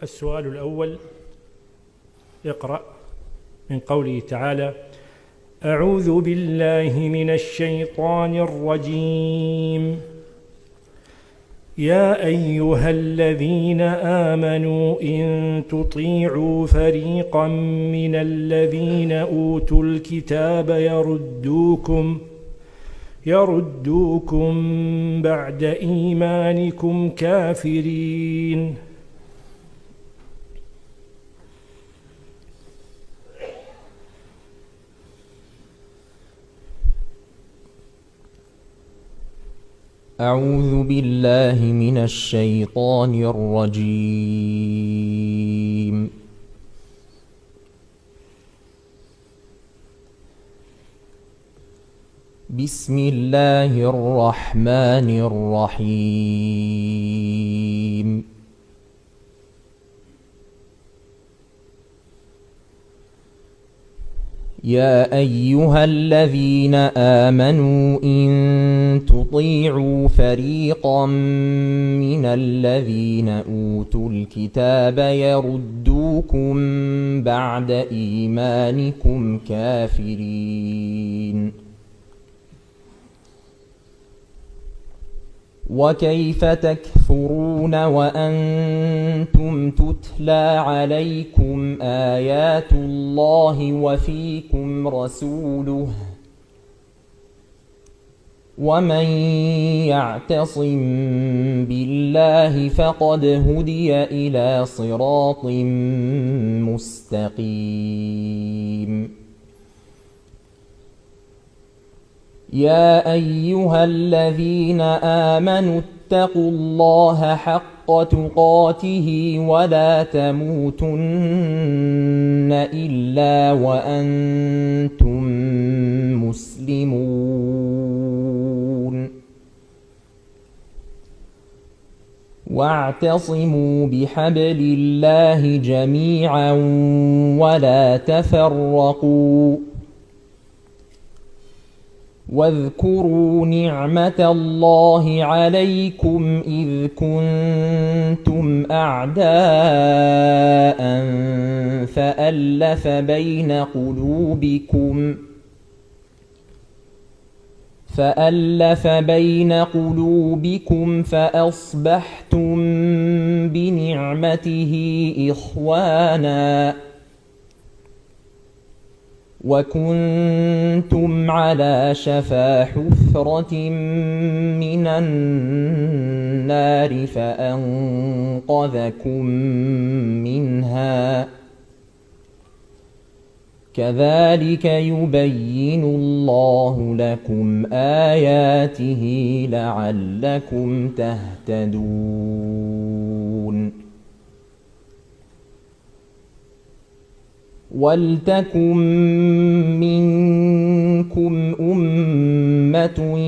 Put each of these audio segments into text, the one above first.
السؤال الأول: اقرأ من قوله تعالى: أعوذ بالله من الشيطان الرجيم. يا أيها الذين آمنوا إن تطيعوا فريقا من الذين أوتوا الكتاب يردوكم بعد إيمانكم كافرين. أعوذ بالله من الشيطان الرجيم. بسم الله الرحمن الرحيم. يا أيها الذين آمنوا إن تطيعوا فريقا من الذين أوتوا الكتاب يردوكم بعد إيمانكم كافرين. وكيف تكفرون وأنتم تتلى عليكم آيات الله وفيكم رسوله ومن يعتصم بالله فقد هدي إلى صراط مستقيم. يا أيها الذين آمنوا اتقوا الله حق تقاته ولا تموتن إلا وأنتم مسلمون. واعتصموا بحبل الله جميعا ولا تفرقوا. واذكروا نعمة الله عليكم إذ كنتم أعداء فألف بين قلوبكم فأصبحتم بنعمته إخوانا وكنتم على شفا حفرة من النار فأنقذكم منها. كذلك يبين الله لكم آياته لعلكم تهتدون. ولتكن منكم أمة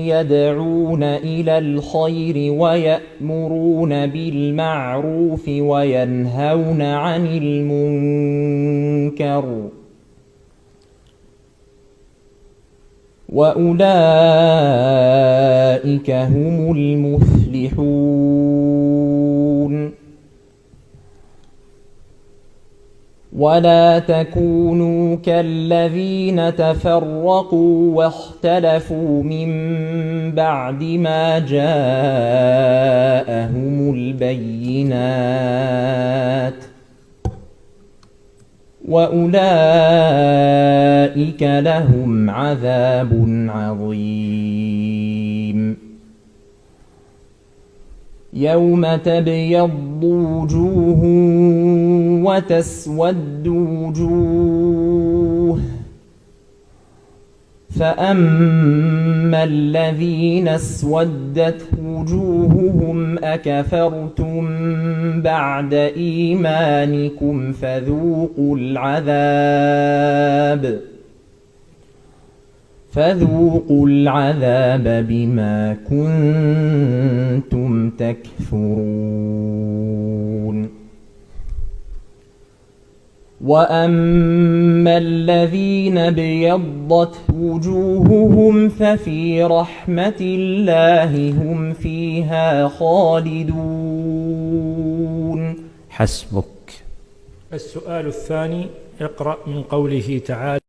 يدعون إلى الخير ويأمرون بالمعروف وينهون عن المنكر وأولئك هم المفلحون. ولا تكونوا كالذين تفرقوا واختلفوا من بعد ما جاءهم البينات وأولئك لهم عذاب عظيم. يوم تبيض وجوه وتسود وجوه فأما الذين اسودت وجوههم أكفرتم بعد إيمانكم فذوقوا العذاب بما كنتم تكفرون. وأما الذين ابيضت وجوههم ففي رحمة الله هم فيها خالدون. حسبك. السؤال الثاني: اقرأ من قوله تعالى